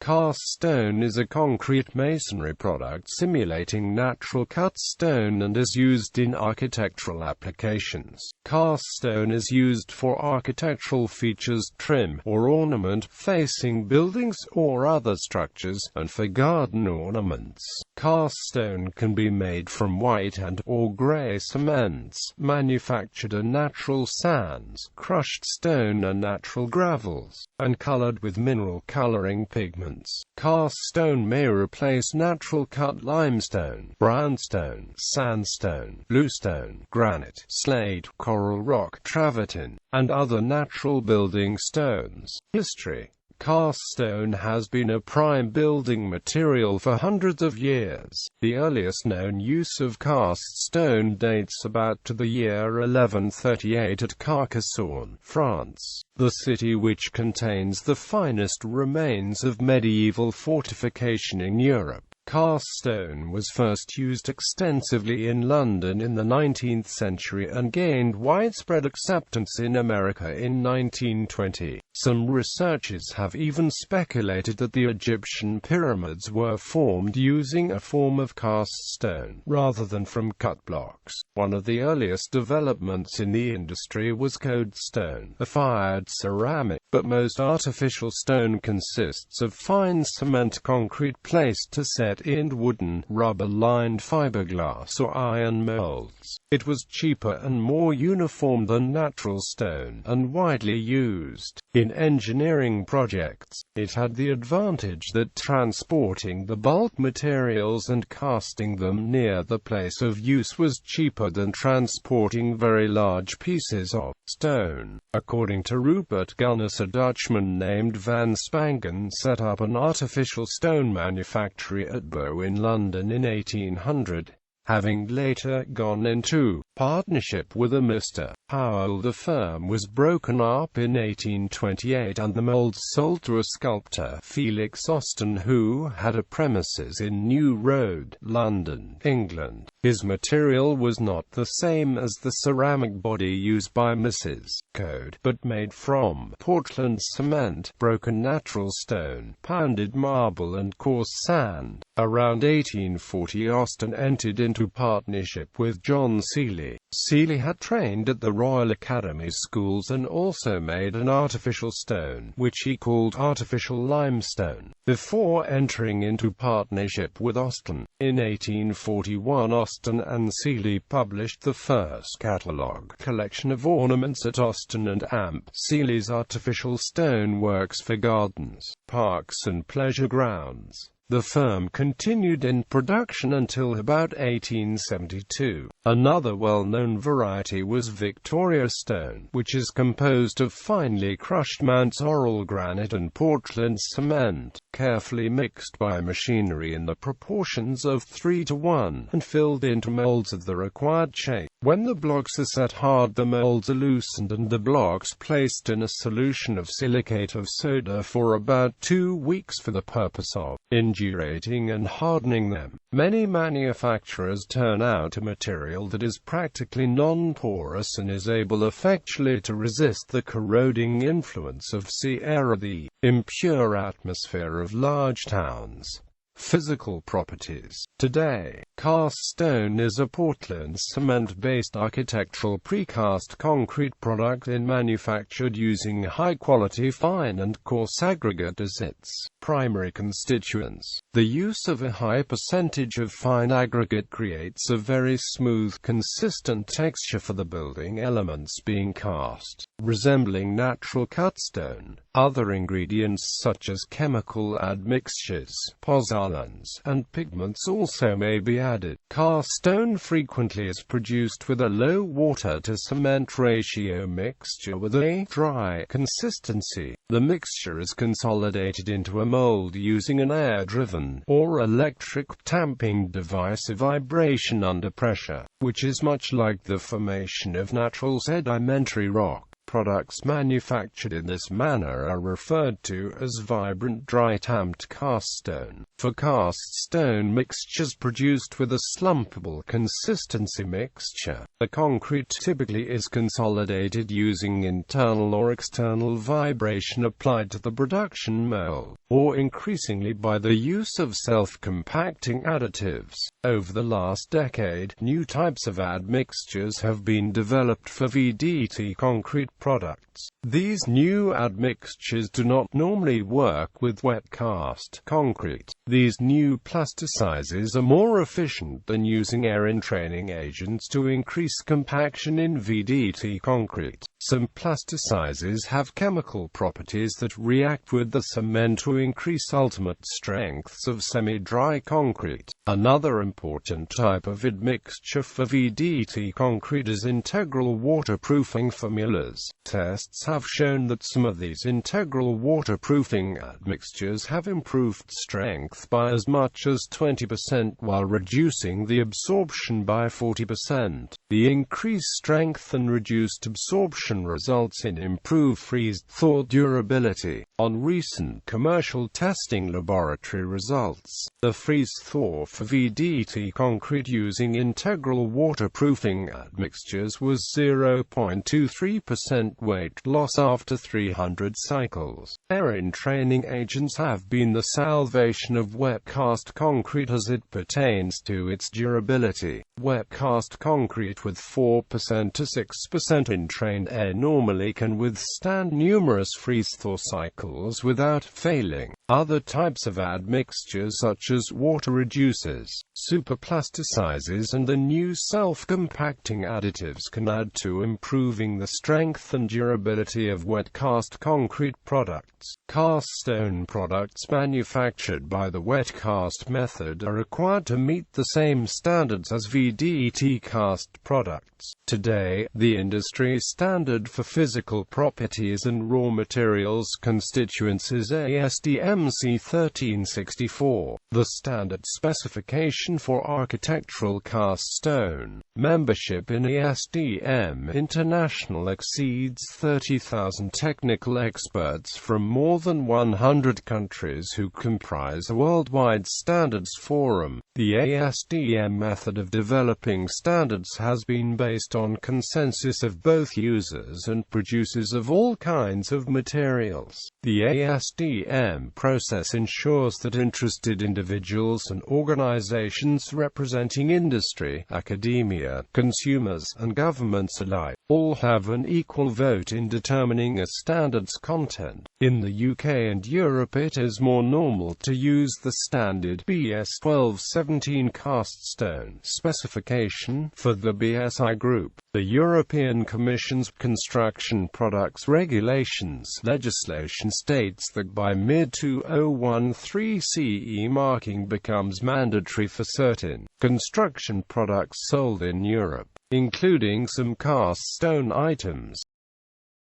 Cast stone is a concrete masonry product simulating natural cut stone and is used in architectural applications. Cast stone is used for architectural features, trim, or ornament, facing buildings or other structures, and for garden ornaments. Cast stone can be made from white and/or gray cements, manufactured in natural sands, crushed stone and natural gravels, and colored with mineral coloring pigments. Cast stone may replace natural cut limestone, brownstone, sandstone, bluestone, granite, slate, coral rock, travertine, and other natural building stones. History. Cast stone has been a prime building material for hundreds of years. The earliest known use of cast stone dates about to the year 1138 at Carcassonne, France, the city which contains the finest remains of medieval fortification in Europe. Cast stone was first used extensively in London in the 19th century and gained widespread acceptance in America in 1920. Some researchers have even speculated that the Egyptian pyramids were formed using a form of cast stone, rather than from cut blocks. One of the earliest developments in the industry was cold stone, a fired ceramic, but most artificial stone consists of fine cement concrete placed to set in wooden, rubber-lined fiberglass or iron molds. It was cheaper and more uniform than natural stone, and widely used in engineering projects. It had the advantage that transporting the bulk materials and casting them near the place of use was cheaper than transporting very large pieces of stone. According to Rupert Gunness, a Dutchman named Van Spangen set up an artificial stone manufactory at Bow in London in 1800. Having later gone into partnership with a Mr. Powell, the firm was broken up in 1828 and the molds sold to a sculptor, Felix Austin, who had a premises in New Road, London, England. His material was not the same as the ceramic body used by Mrs. Code, but made from Portland cement, broken natural stone, pounded marble and coarse sand. Around 1840, Austin entered into partnership with John Seeley. Seeley had trained at the Royal Academy schools and also made an artificial stone, which he called artificial limestone, before entering into partnership with Austin. In 1841, Austin and Seeley published the first catalogue collection of ornaments at Austin and Amp. Seeley's artificial stone works for gardens, parks and pleasure grounds. The firm continued in production until about 1872. Another well-known variety was Victoria stone, which is composed of finely crushed Mount Sorrel granite and Portland cement, carefully mixed by machinery in the proportions of 3:1, and filled into molds of the required shape. When the blocks are set hard, the molds are loosened and the blocks placed in a solution of silicate of soda for about 2 weeks for the purpose of indurating and hardening them. Many manufacturers turn out a material that is practically non-porous and is able effectually to resist the corroding influence of sea air or the impure atmosphere of large towns. Physical properties. Today, cast stone is a Portland cement-based architectural precast concrete product manufactured using high-quality fine and coarse aggregate as its primary constituents. The use of a high percentage of fine aggregate creates a very smooth, consistent texture for the building elements being cast, resembling natural cut stone. Other ingredients such as chemical admixtures, pozzolans, and pigments also may be added. Cast stone frequently is produced with a low water-to-cement ratio mixture with a dry consistency. The mixture is consolidated into a mold using an air-driven or electric tamping device of vibration under pressure, which is much like the formation of natural sedimentary rock. products manufactured in this manner are referred to as vibrant dry tamped cast stone. For cast stone mixtures produced with a slumpable consistency mixture, the concrete typically is consolidated using internal or external vibration applied to the production mold, or increasingly by the use of self-compacting additives. Over the last decade, new types of admixtures have been developed for VDT concrete products. These new admixtures do not normally work with wet cast concrete. These new plasticizers are more efficient than using air entraining agents to increase compaction in VDT concrete. Some plasticizers have chemical properties that react with the cement to increase ultimate strengths of semi-dry concrete. Another important type of admixture for VDT concrete is integral waterproofing formulas. Tests have shown that some of these integral waterproofing admixtures have improved strength by as much as 20% while reducing the absorption by 40%. The increased strength and reduced absorption results in improved freeze-thaw durability. On recent commercial testing laboratory results, the freeze-thaw for VDT concrete using integral waterproofing admixtures was 0.23% weight loss after 300 cycles. Air entraining agents have been the salvation of wet cast concrete as it pertains to its durability. Wet cast concrete with 4% to 6% entrained air normally can withstand numerous freeze-thaw cycles without failing. Other types of admixtures such as water reducers, superplasticizers and the new self-compacting additives can add to improving the strength and durability of wet cast concrete products. Cast stone products manufactured by the wet cast method are required to meet the same standards as VDT cast products. Today, the industry standard for physical properties and raw materials constituents is ASTM C1364, the standard specification for architectural cast stone. Membership in ASTM International exceeds 30,000 technical experts from more than 100 countries who comprise a worldwide standards forum. The ASTM method of developing standards has been based on consensus of both users and producers of all kinds of materials. The ASTM process ensures that interested individuals and organizations representing industry, academia, consumers, and governments alike all have an equal vote in determining a standard's content. In the UK and Europe, it is more normal to use the standard BS 1217 cast stone specification for the BSI group. The European Commission's Construction Products Regulations legislation states that by mid-2013 CE marking becomes mandatory for certain construction products sold in Europe, including some cast stone items.